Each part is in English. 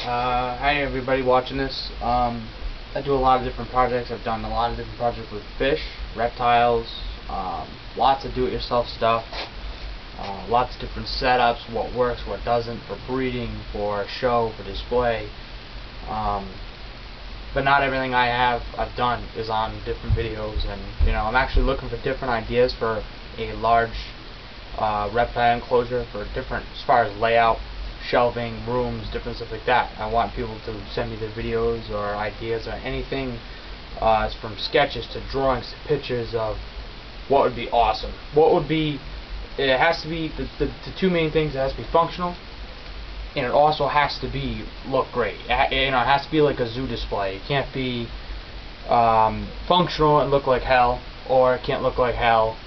Hi everybody watching this. I do a lot of different projects. I've done a lot of different projects with fish, reptiles, lots of do-it-yourself stuff, lots of different setups, what works, what doesn't, for breeding, for show, for display. But not everything I've done is on different videos, and I'm actually looking for different ideas for a large reptile enclosure, for different, as far as layout, shelving, rooms, different stuff like that. I want people to send me their videos or ideas or anything, from sketches to drawings to pictures of what would be awesome. What would be, it has to be, the two main things: it has to be functional, and it also has to be look great. It has to be like a zoo display. It can't be functional and look like hell, or it can't look like hell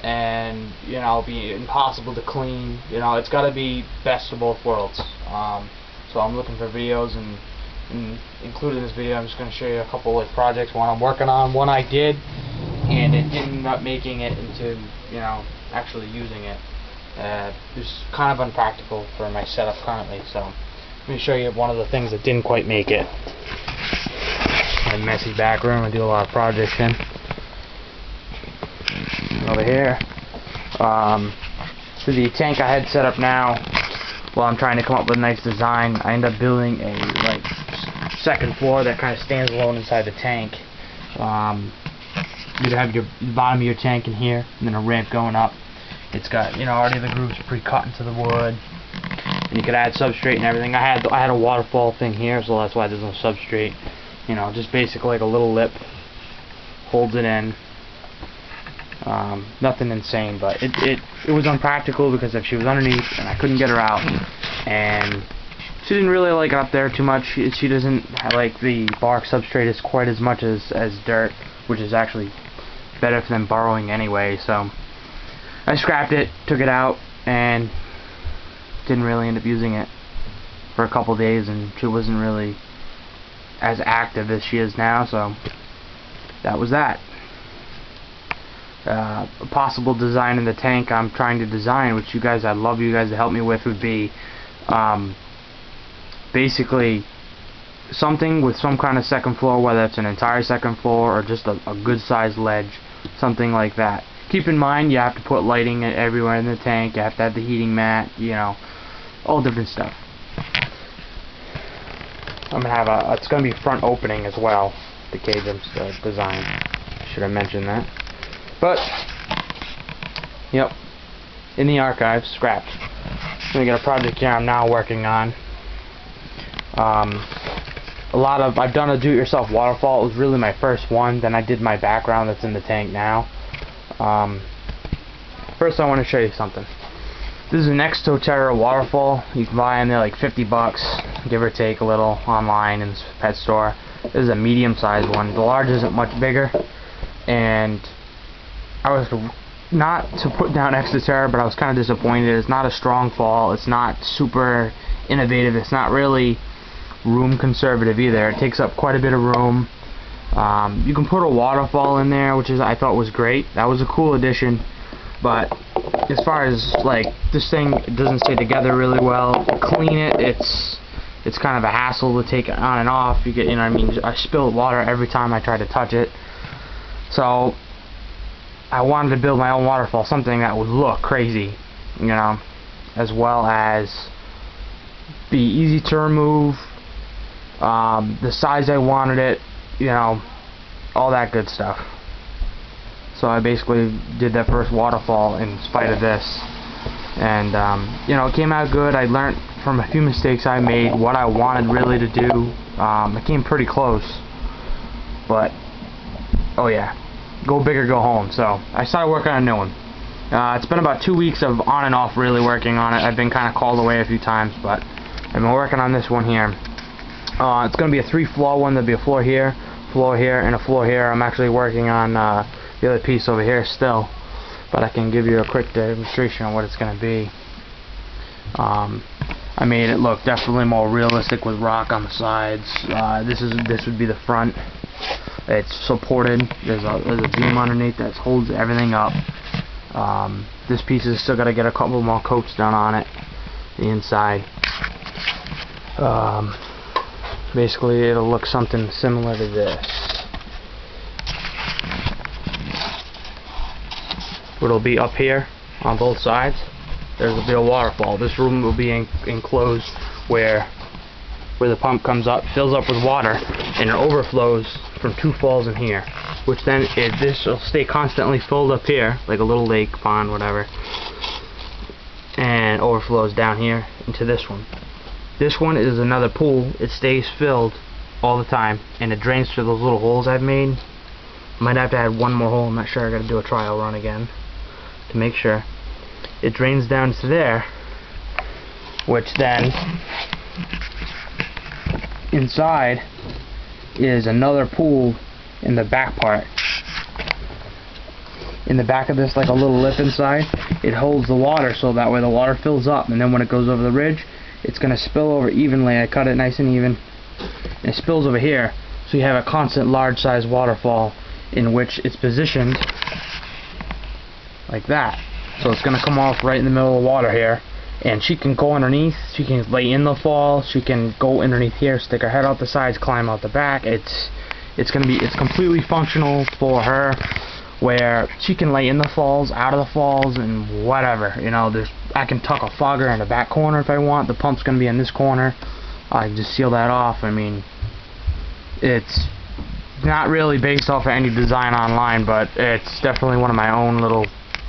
and be impossible to clean. It's got to be best of both worlds. So I'm looking for videos, and included in this video I'm just going to show you a couple of projects, one I'm working on, one I did and it ended up making it into actually using it. It's kind of unpractical for my setup currently, so let me show you one of the things that didn't quite make it. My messy back room I do a lot of projects in. Over here, so the tank I had set up now, while I'm trying to come up with a nice design, I end up building a second floor that kind of stands alone inside the tank. You have your bottom of your tank in here, and then a ramp going up. It's got already the grooves pre-cut into the wood, and you could add substrate and everything. I had a waterfall thing here, so that's why there's no substrate. Just basically like a little lip holds it in. Nothing insane, but it was unpractical because if she was underneath and I couldn't get her out, and she didn't really like it up there too much. She doesn't like the bark substrate as quite as much as dirt, which is actually better than burrowing anyway. So I scrapped it, took it out, and didn't really end up using it for a couple days, and she wasn't really as active as she is now, so that was that. A possible design in the tank I'm trying to design, which I'd love you guys to help me with, would be basically something with some kind of second floor, whether it's an entire second floor or just a good sized ledge, something like that. Keep in mind you have to put lighting everywhere in the tank, you have to have the heating mat, all different stuff. I'm gonna have it's gonna be front opening as well, the cage I'm design. Should have mentioned that. But, yep, in the archives, scrapped. So we got a project here I'm now working on. I've done a do-it-yourself waterfall. It was really my first one. Then I did my background that's in the tank now. First I want to show you something. This is an Exoterra waterfall. You can buy them, they're like $50, give or take a little, online in the pet store. This is a medium-sized one. The large isn't much bigger, and I was not to put down Exoterra, but I was kind of disappointed. It's not a strong fall. It's not super innovative. It's not really room conservative either. It takes up quite a bit of room. You can put a waterfall in there, which I thought was great. That was a cool addition. But as far as like this thing, it doesn't stay together really well. To clean it, it's kind of a hassle to take it on and off. You get, I spill water every time I try to touch it. So I wanted to build my own waterfall, something that would look crazy, as well as be easy to remove, the size I wanted it, all that good stuff. So I basically did that first waterfall in spite of this, and it came out good. I learned from a few mistakes I made what I wanted really to do. It came pretty close, but oh yeah, go big or go home. So I started working on a new one. It's been about 2 weeks of on and off really working on it. I've been kind of called away a few times, but I've been working on this one here. It's going to be a 3-floor one. There'll be a floor here, and a floor here. I'm actually working on the other piece over here still, but I can give you a quick demonstration on what it's going to be. I made it look definitely more realistic with rock on the sides. This would be the front. It's supported. There's a beam underneath that holds everything up. This piece is still got to get a couple more coats done on it, the inside. Basically it'll look something similar to this. It'll be up here on both sides. There'll be a waterfall. This room will be enclosed where the pump comes up, fills up with water, and it overflows from 2 falls in here. Which then, this will stay constantly filled up here, like a little lake, pond, whatever, and overflows down here into this one. This one is another pool. It stays filled all the time, and it drains through those little holes I've made. Might have to add one more hole. I'm not sure. I got to do a trial run again to make sure. It drains down to there, which then inside is another pool in the back part. In the back of this, like a little lip inside, it holds the water, so that way the water fills up, and then when it goes over the ridge, it's going to spill over evenly. I cut it nice and even, and it spills over here, so you have a constant large size waterfall in which it's positioned like that. So it's going to come off right in the middle of the water here, and she can go underneath, she can lay in the fall, she can go underneath here, stick her head out the sides, climb out the back. It's completely functional for her, where she can lay in the falls, out of the falls, and whatever. You know, I can tuck a fogger in the back corner if I want. The pump's going to be in this corner. I can just seal that off. I mean, it's not really based off of any design online, but it's definitely one of my own little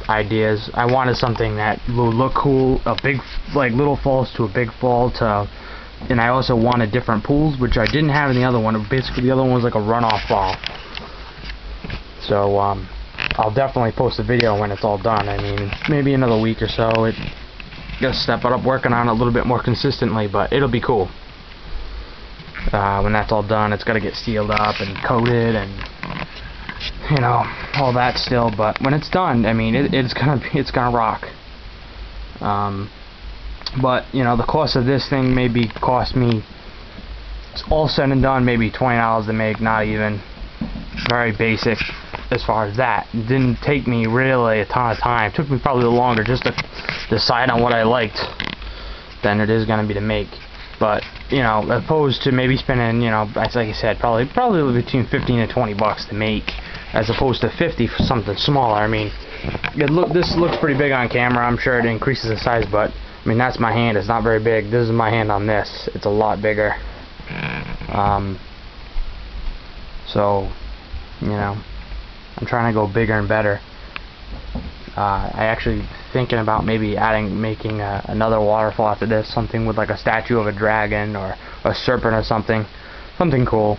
ideas. I wanted something that would look cool, a big, like little falls to a big fall and I also wanted different pools, which I didn't have in the other one. Basically, the other one was like a runoff fall. So I'll definitely post a video when it's all done. I mean, maybe another week or so. Gotta step it up, working on it a little bit more consistently, but it'll be cool. When that's all done, it's gotta get sealed up and coated and, you know, all that still. But when it's done, I mean, it's gonna rock. But you know, the cost of this thing maybe cost me, it's all said and done, maybe $20 to make, not even. Very basic as far as that. It didn't take me really a ton of time. It took me probably longer just to decide on what I liked than it is going to be to make. But you know, opposed to maybe spending, you know, like I said, probably between 15 and 20 bucks to make, as opposed to 50 for something smaller. I mean, this looks pretty big on camera. I'm sure it increases the size, but I mean, that's my hand. It's not very big. This is my hand on this. It's a lot bigger. So, you know, I'm trying to go bigger and better. I actually thinking about maybe making another waterfall after this, something with like a statue of a dragon or a serpent or something cool.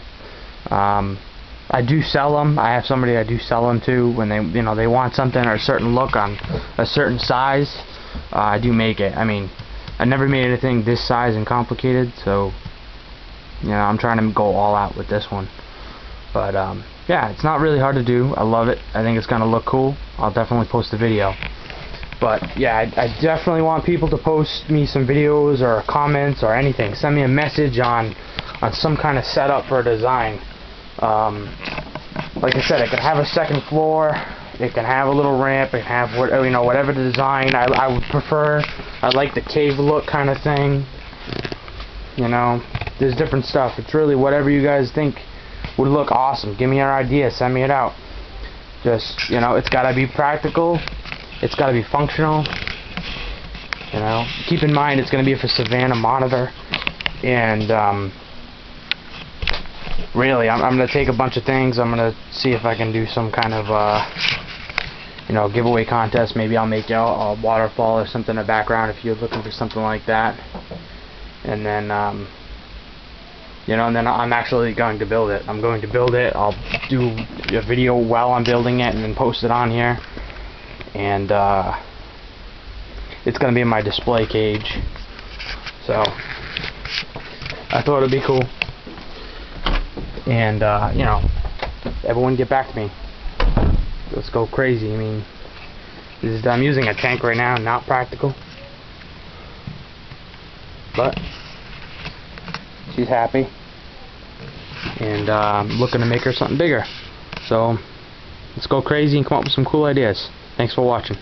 I do sell them. I have somebody I do sell them to when they want something or a certain look on a certain size. I do make it. I mean, I never made anything this size and complicated, so you know, I'm trying to go all out with this one. But yeah, it's not really hard to do. I love it. I think it's gonna look cool. I'll definitely post a video. But yeah, I definitely want people to post me some videos or comments or anything. Send me a message on some kind of setup for a design. Like I said, it can have a second floor. It can have a little ramp. It can have whatever the design. I would prefer. I like the cave look kind of thing. You know, there's different stuff. It's really whatever you guys think would look awesome. Give me your idea. Send me it out. Just, you know, it's got to be practical. It's got to be functional. You know, keep in mind it's going to be for Savannah monitor. And really, I'm going to take a bunch of things. I'm going to see if I can do some kind of you know, giveaway contest. Maybe I'll make a waterfall or something in the background if you're looking for something like that. And then you know, and then I'm actually going to build it. I'm going to build it. I'll do a video while I'm building it and then post it on here. And it's going to be in my display cage. So I thought it'd be cool. And you know, everyone get back to me. Let's go crazy. I mean, I'm using a tank right now, not practical. But she's happy. And I'm looking to make her something bigger. So let's go crazy and come up with some cool ideas. Thanks for watching.